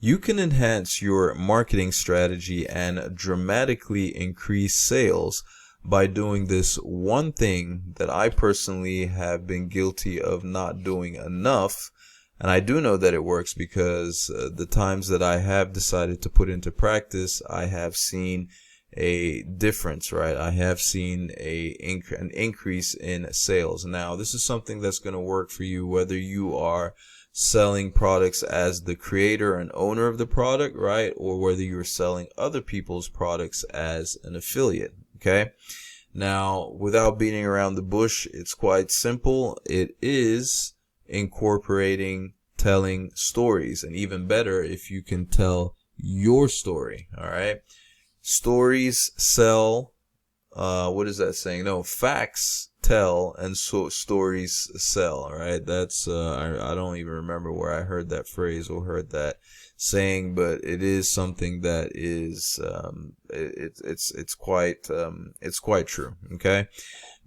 You can enhance your marketing strategy and dramatically increase sales by doing this one thing that I personally have been guilty of not doing enough. And I do know that it works because the times that I have decided to put into practice, I have seen a difference, right? I have seen an increase in sales. Now, this is something that's going to work for you whether you are selling products as the creator and owner of the product, right? Or whether you're selling other people's products as an affiliate, okay? Now, without beating around the bush, it's quite simple. It is incorporating telling stories, and even better if you can tell your story, all right? Stories sell, what is that saying? No, facts tell and so stories sell, all right? That's, I don't even remember where I heard that phrase or heard that saying, but it is something that is, it's quite true, okay?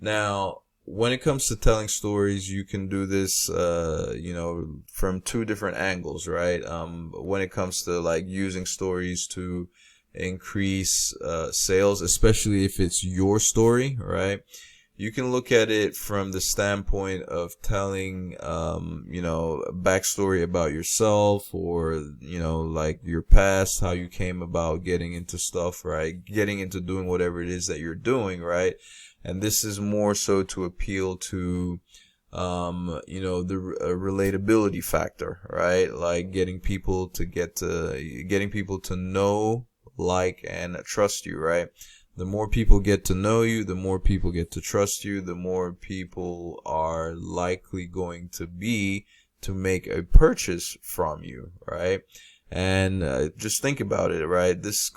Now, when it comes to telling stories, you can do this, from two different angles, right? When it comes to like using stories to increase sales, especially if it's your story, right? You can look at it from the standpoint of telling, backstory about yourself, or, like your past, how you came about getting into stuff, right? Getting into doing whatever it is that you're doing, right? And this is more so to appeal to, the relatability factor, right? Like getting people to know, like, and trust you, right? The more people get to know you, the more people get to trust you, the more people are likely going to be to make a purchase from you, right? And just think about it, right? Just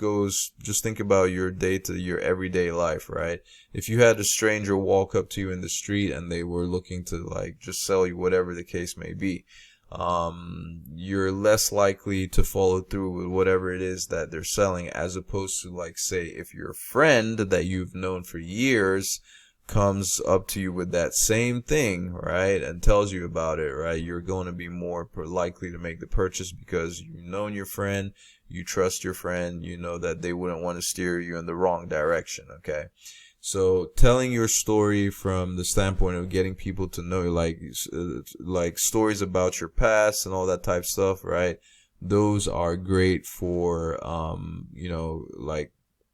think about your your everyday life, right? If you had a stranger walk up to you in the street and they were looking to like just sell you whatever the case may be, you're less likely to follow through with whatever it is that they're selling, as opposed to, like, say, if your friend that you've known for years comes up to you with that same thing, right, and tells you about it, right, you're going to be more likely to make the purchase because you've known your friend, you trust your friend, you know that they wouldn't want to steer you in the wrong direction, okay? So telling your story from the standpoint of getting people to know you, like stories about your past and all that type of stuff, right? Those are great for,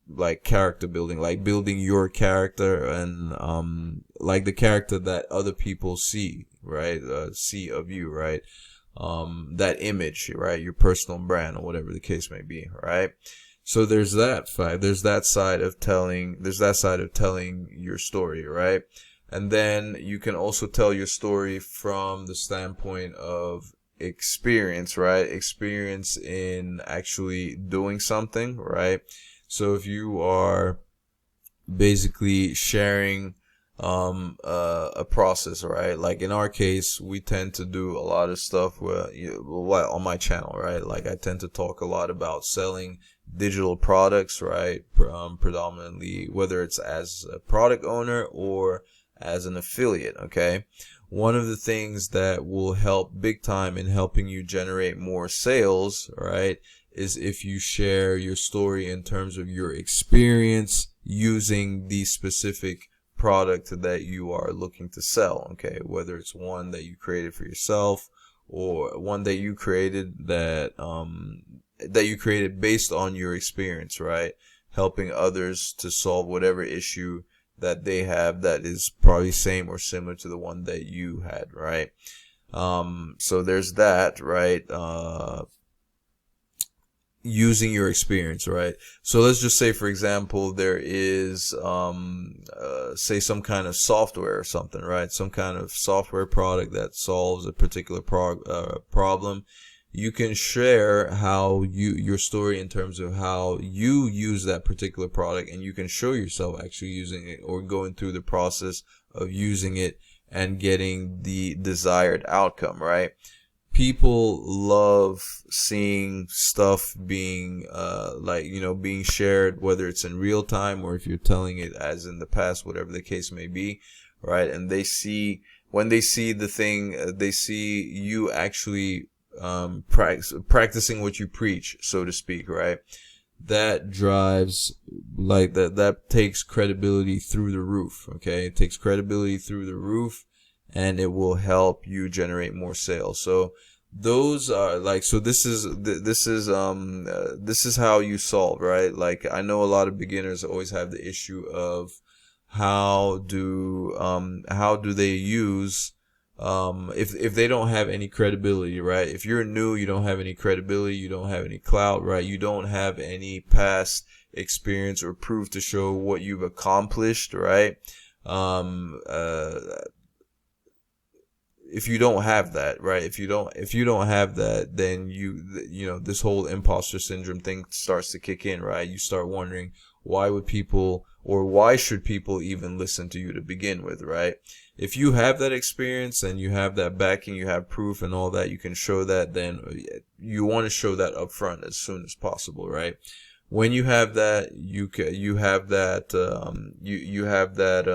like character building, like building your character and, like the character that other people see, right? See of you, right? That image, right? Your personal brand or whatever the case may be, right? So there's that side. There's that side of telling your story, right? And then you can also tell your story from the standpoint of experience, right? Experience in actually doing something, right? So if you are basically sharing a process, right? Like in our case, we tend to do a lot of stuff on my channel, right? Like I tend to talk a lot about selling digital products, right? Predominantly, whether it's as a product owner or as an affiliate, okay? One of the things that will help big time in helping you generate more sales, right, is if you share your story in terms of your experience using the specific product that you are looking to sell, okay? Whether it's one that you created for yourself or one that you created that you created based on your experience, right? Helping others to solve whatever issue that they have that is probably same or similar to the one that you had, right? So there's that, right? Using your experience, right? So let's just say, for example, there is, say some kind of software or something, right? Some kind of software product that solves a particular problem. You can share how your story in terms of how you use that particular product, and you can show yourself actually using it or going through the process of using it and getting the desired outcome, right? People love seeing stuff being being shared, whether it's in real time or if you're telling it as in the past, whatever the case may be, right? And when they see the thing, they see you actually practicing what you preach, so to speak, right? That drives, like, that takes credibility through the roof. Okay, it takes credibility through the roof, and it will help you generate more sales. So those are like, so this is this is how you solve, right? Like, I know a lot of beginners always have the issue of how do they use, if they don't have any credibility, right? If you're new, you don't have any credibility, you don't have any clout, right? You don't have any past experience or proof to show what you've accomplished, right? Um, uh, if you don't have that, right? If you don't have that, then you know, this whole imposter syndrome thing starts to kick in, right? You start wondering, why would people, or why should people even listen to you to begin with, right? If you have that experience and you have that backing, you have proof and all that, you can show that, then you want to show that up front as soon as possible, right? When you have that, you have that you have that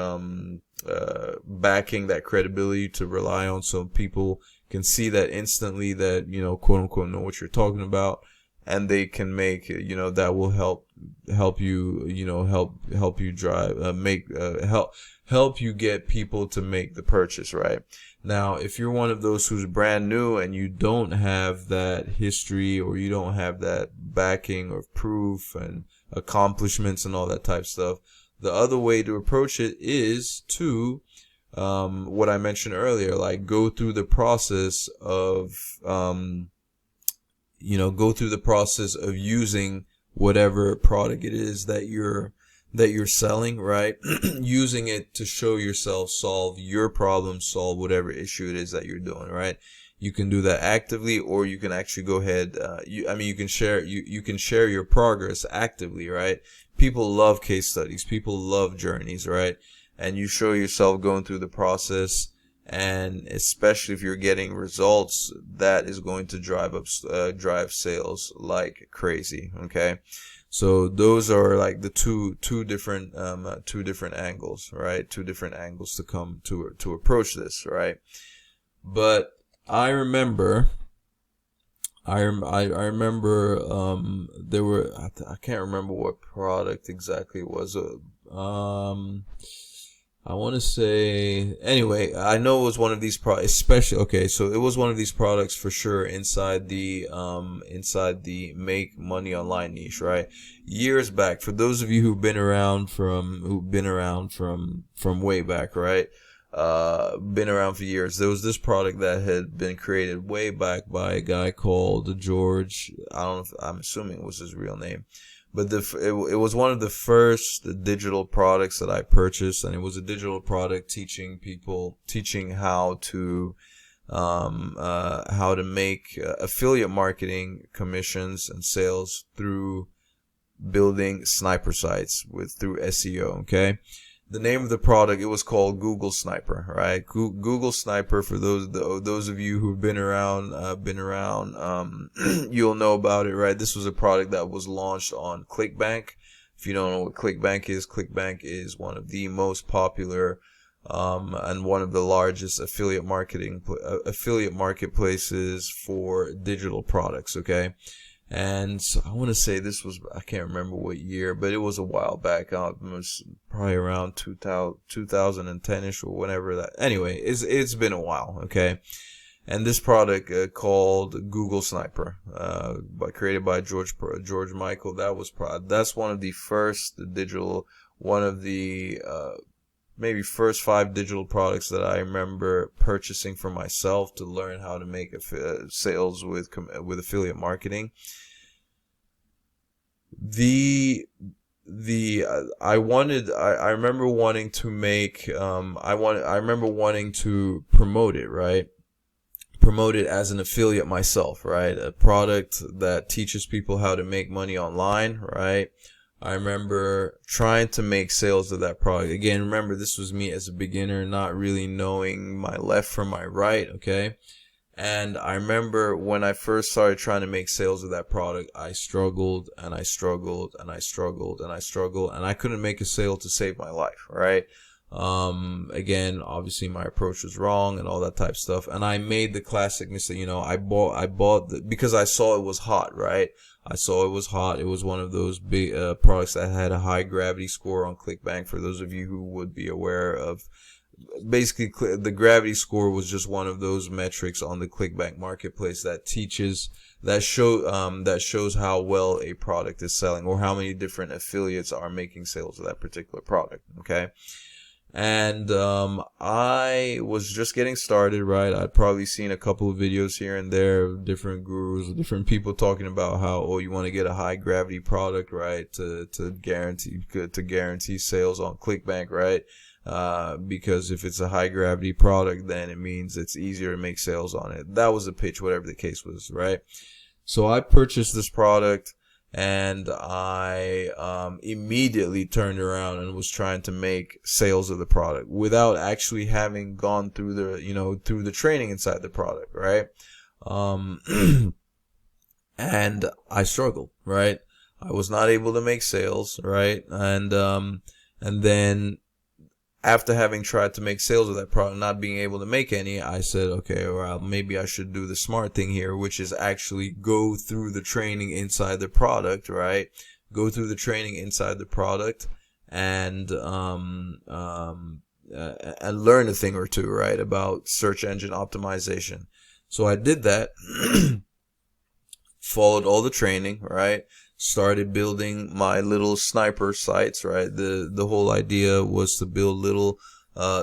backing, that credibility to rely on, so people can see that instantly, that, you know, quote unquote, know what you're talking about, and they can make, you know, that will help you, you know, help you drive, help you get people to make the purchase, right? Now, if you're one of those who's brand new and you don't have that history, or you don't have that backing or proof and accomplishments and all that type of stuff, the other way to approach it is to, what I mentioned earlier, like, go through the process of, you know, go through the process of using whatever product it is that you're selling, right? Using it to show yourself, solve your problem, solve whatever issue it is that you're doing, right? You can do that actively, or you can actually go ahead, you can share, you can share your progress actively, right? People love case studies, people love journeys, right? And you show yourself going through the process, and especially if you're getting results, that is going to drive sales like crazy. Okay, so those are like the two different angles, right? Two different angles to come to approach this, right? But I remember there were, I can't remember what product exactly it was. I want to say, anyway, I know it was one of these products, especially, okay, so it was one of these products for sure inside the make money online niche, right? Years back, for those of you who've been around from way back, right? Been around for years. There was this product that had been created way back by a guy called George. I don't know if, I'm assuming it was his real name. But it was one of the first digital products that I purchased, and it was a digital product teaching how to make affiliate marketing commissions and sales through building sniper sites through SEO. Okay. The name of the product, it was called Google Sniper, right? Google Sniper, for those of you who've been around, you'll know about it, right? This was a product that was launched on ClickBank. If you don't know what ClickBank is one of the most popular, and one of the largest affiliate marketplaces for digital products. Okay. And so I want to say this was, I can't remember what year, but it was a while back. It was probably around 2010-ish or whenever that. Anyway, it's been a while, okay? And this product called Google Sniper, created by George Michael. That's one of the first maybe first 5 digital products that I remember purchasing for myself to learn how to make sales with affiliate marketing. I remember wanting to make, I remember wanting to promote it, right? Promote it as an affiliate myself, right? A product that teaches people how to make money online, right? I remember trying to make sales of that product. Again, remember, this was me as a beginner, not really knowing my left from my right, okay? And I remember when I first started trying to make sales of that product, I struggled and I couldn't make a sale to save my life, right? Again, obviously my approach was wrong and all that type of stuff. And I made the classic mistake, I bought because I saw it was hot, right? I saw it was hot. It was one of those big, products that had a high gravity score on ClickBank. For those of you who would be aware of, basically the gravity score was just one of those metrics on the ClickBank marketplace that shows how well a product is selling, or how many different affiliates are making sales of that particular product. Okay. And I was just getting started, right? I'd probably seen a couple of videos here and there of different gurus, different people talking about how, oh, you want to get a high gravity product, right, to guarantee sales on ClickBank, right? Because if it's a high gravity product, then it means it's easier to make sales on it. That was the pitch, whatever the case was, right? So I purchased this product, and I immediately turned around and was trying to make sales of the product without actually having gone through the training inside the product, right? And I struggled, right? I was not able to make sales, right? And then after having tried to make sales of that product, not being able to make any, I said, okay, well, maybe I should do the smart thing here, which is actually go through the training inside the product, right? Go through the training inside the product and learn a thing or two, right, about search engine optimization. So I did that, followed all the training, right? Started building my little sniper sites, right? The whole idea was to build little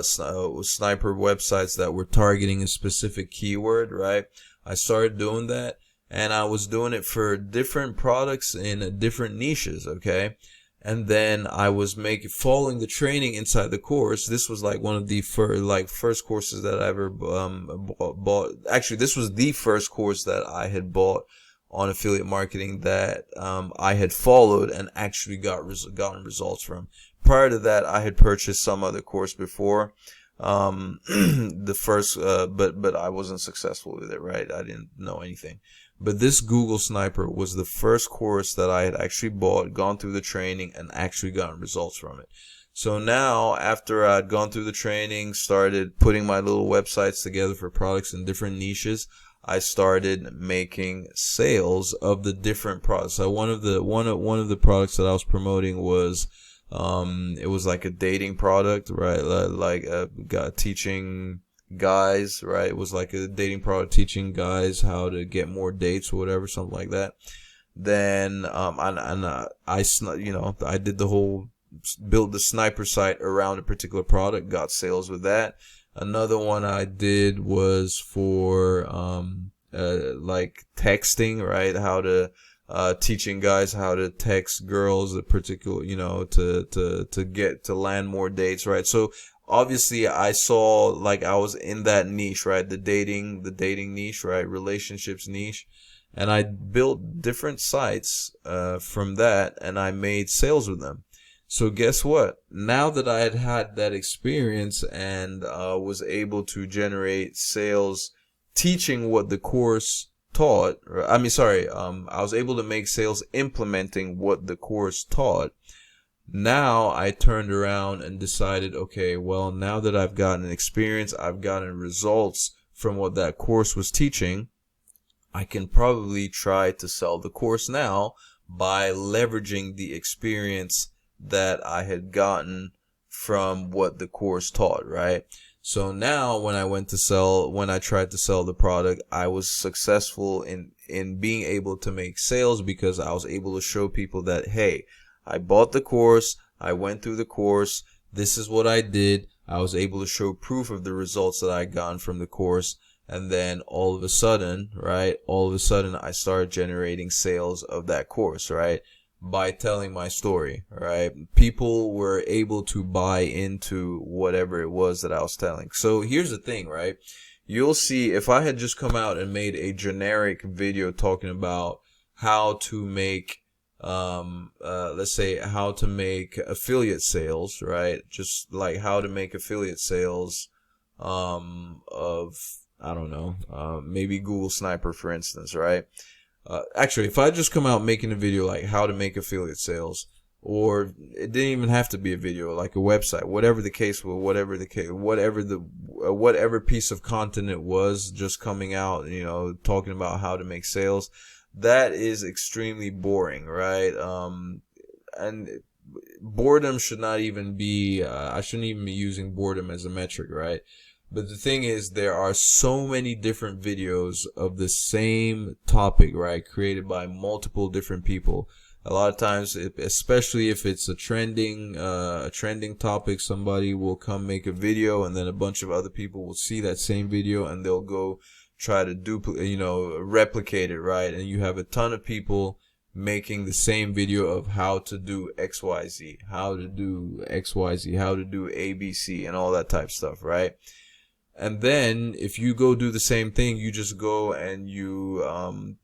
sniper websites that were targeting a specific keyword, right? I started doing that, and I was doing it for different products in different niches, okay? And then I was following the training inside the course. This was like one of the first courses that I ever bought. Actually, this was the first course that I had bought on affiliate marketing that I had followed and actually gotten results from. Prior to that, I had purchased some other course before, the first, but I wasn't successful with it, right? I didn't know anything. But this Google Sniper was the first course that I had actually bought, gone through the training, and actually gotten results from it. So now, after I'd gone through the training, started putting my little websites together for products in different niches, I started making sales of the different products. So one of the products that I was promoting was it was like a dating product, right? Teaching guys, right? It was like a dating product teaching guys how to get more dates or whatever, something like that. Then I did the whole build the sniper site around a particular product, got sales with that. Another one I did was for like texting, right? How to teaching guys how to text girls a particular, to land more dates, right? So obviously I saw like I was in that niche, right? The dating niche, right? Relationships niche. And I built different sites from that, and I made sales with them. So guess what? Now that I had that experience and was able to generate sales teaching what the course taught, I was able to make sales implementing what the course taught. Now I turned around and decided, okay, well, now that I've gotten experience, I've gotten results from what that course was teaching, I can probably try to sell the course now by leveraging the experience that I had gotten from what the course taught, right? So now when I tried to sell the product, I was successful in being able to make sales because I was able to show people that, hey, I bought the course, I went through the course, this is what I did. I was able to show proof of the results that I gotten from the course. And then all of a sudden, I started generating sales of that course, right? By telling my story, right? People were able to buy into whatever it was that I was telling. So here's the thing, right? You'll see if I had just come out and made a generic video talking about how to make, let's say how to make affiliate sales, right? Just like how to make affiliate sales, of, I don't know, maybe Google Sniper, for instance, right? Actually, if I just come out making a video like how to make affiliate sales, or it didn't even have to be a video, like a website, whatever the case was, whatever piece of content it was, just coming out, talking about how to make sales, that is extremely boring, right? And boredom should not even be, I shouldn't even be using boredom as a metric, right? But the thing is, there are so many different videos of the same topic, right, created by multiple different people. A lot of times, especially if it's a trending topic, somebody will come make a video, and then a bunch of other people will see that same video, and they'll go try to replicate it, right? And you have a ton of people making the same video of how to do XYZ, how to do XYZ, how to do ABC, and all that type of stuff, right? And then if you go do the same thing, you just go and you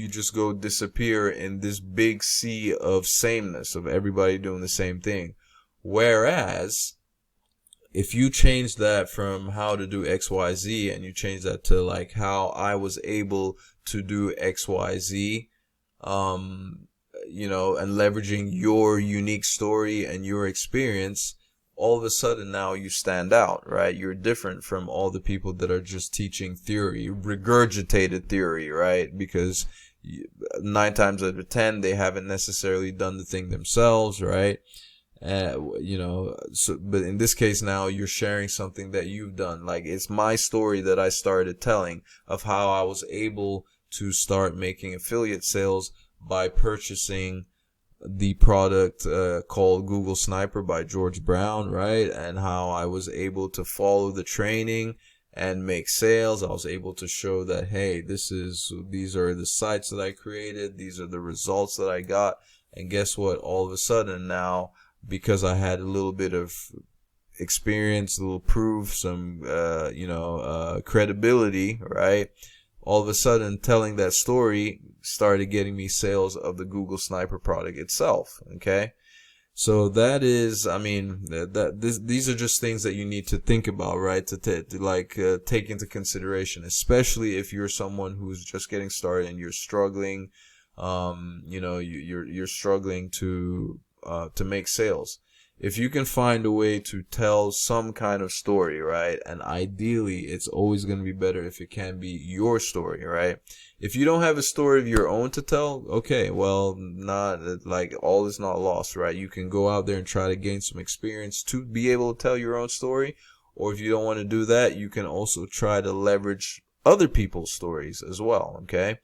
just go disappear in this big sea of sameness of everybody doing the same thing. Whereas if you change that from how to do XYZ and you change that to like how I was able to do XYZ, and leveraging your unique story and your experience, all of a sudden now you stand out, right? You're different from all the people that are just teaching theory, regurgitated theory, right? Because 9 times out of 10, they haven't necessarily done the thing themselves, right? But in this case now you're sharing something that you've done. Like, it's my story that I started telling of how I was able to start making affiliate sales by purchasing the product called Google Sniper by George Brown, right? And how I was able to follow the training and make sales. I was able to show that, hey, these are the sites that I created, these are the results that I got. And guess what? All of a sudden now, because I had a little bit of experience, a little proof, some credibility, right? All of a sudden, telling that story started getting me sales of the Google Sniper product itself. Okay, so that is, these are just things that you need to think about, right? To take into consideration, especially if you're someone who's just getting started and you're struggling. You're struggling to make sales. If you can find a way to tell some kind of story, right? And ideally, it's always going to be better if it can be your story, right? If you don't have a story of your own to tell, okay, well, all is not lost, right? You can go out there and try to gain some experience to be able to tell your own story. Or if you don't want to do that, you can also try to leverage other people's stories as well, okay?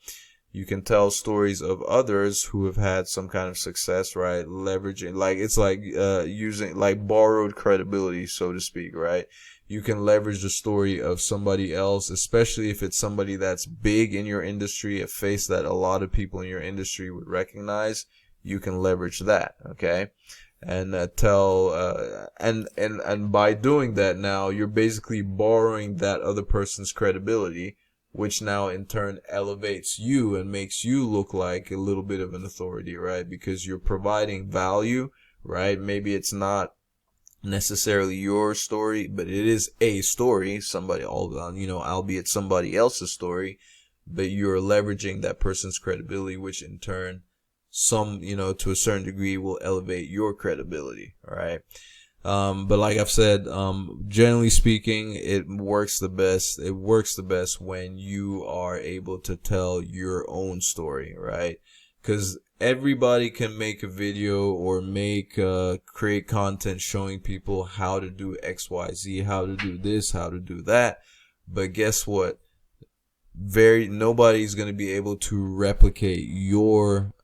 You can tell stories of others who have had some kind of success, right? Leveraging, using borrowed credibility, so to speak, right? You can leverage the story of somebody else, especially if it's somebody that's big in your industry, a face that a lot of people in your industry would recognize. You can leverage that, okay? And and by doing that, now you're basically borrowing that other person's credibility, which now in turn elevates you and makes you look like a little bit of an authority, right? Because you're providing value, right? Maybe it's not necessarily your story, but it is a story, albeit somebody else's story, but you're leveraging that person's credibility, which in turn, to a certain degree will elevate your credibility, all right? But like I've said, generally speaking, it works the best. It works the best when you are able to tell your own story, right? Because everybody can make a video or create content showing people how to do XYZ, how to do this, how to do that. But guess what? Nobody's going to be able to replicate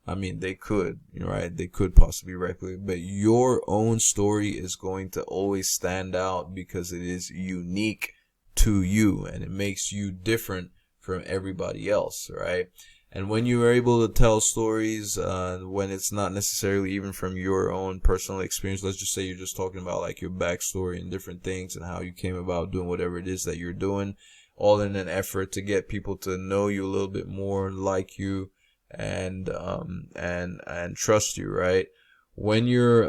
they could, right? They could possibly replicate, but your own story is going to always stand out because it is unique to you and it makes you different from everybody else, right? And when you are able to tell stories, when it's not necessarily even from your own personal experience, let's just say you're just talking about like your backstory and different things and how you came about doing whatever it is that you're doing, all in an effort to get people to know you a little bit more, like you, and trust you, right? When you're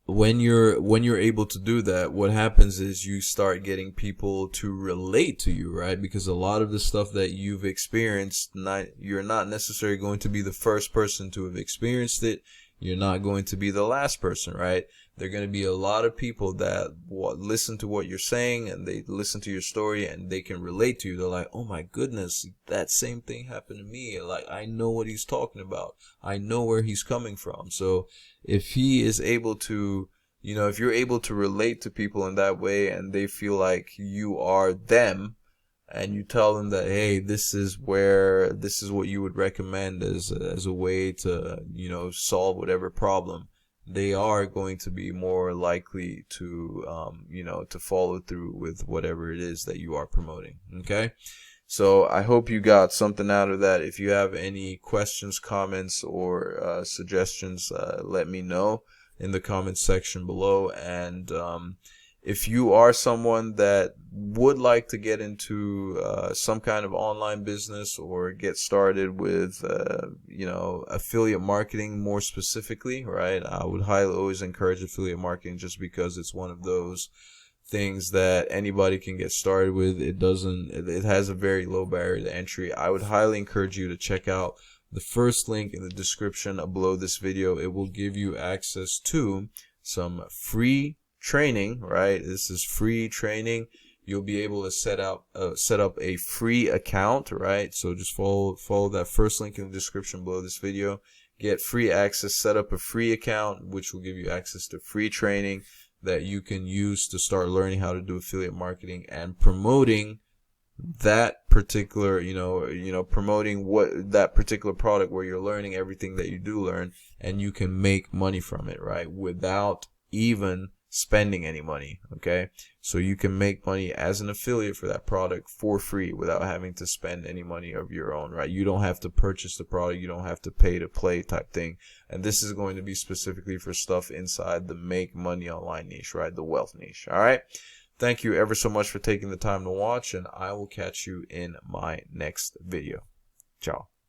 able to do that, what happens is you start getting people to relate to you, right? Because a lot of the stuff that you've experienced, you're not necessarily going to be the first person to have experienced it. You're not going to be the last person, right? There are going to be a lot of people that listen to what you're saying, and they listen to your story, and they can relate to you. They're like, oh my goodness, that same thing happened to me. Like, I know what he's talking about. I know where he's coming from. So if he is able to, if you're able to relate to people in that way, and they feel like you are them, and you tell them that, hey, this is what you would recommend as a way to, solve whatever problem, they are going to be more likely to, to follow through with whatever it is that you are promoting. Okay. So I hope you got something out of that. If you have any questions, comments, or suggestions, let me know in the comments section below. And if you are someone that would like to get into some kind of online business or get started with, affiliate marketing more specifically, right? I would highly always encourage affiliate marketing, just because it's one of those things that anybody can get started with. It has a very low barrier to entry. I would highly encourage you to check out the first link in the description below this video. It will give you access to some free training, right? This is free training. You'll be able to set up a free account, right? So just follow that first link in the description below this video. Get free access, set up a free account, which will give you access to free training that you can use to start learning how to do affiliate marketing and promoting that particular, promoting that particular product where you're learning everything that you do learn, and you can make money from it, right? Without even spending any money. Okay, so you can make money as an affiliate for that product for free without having to spend any money of your own, right? You don't have to purchase the product, you don't have to pay to play type thing. And this is going to be specifically for stuff inside the make money online niche, right? The wealth niche. All right, thank you ever so much for taking the time to watch, and I will catch you in my next video. Ciao.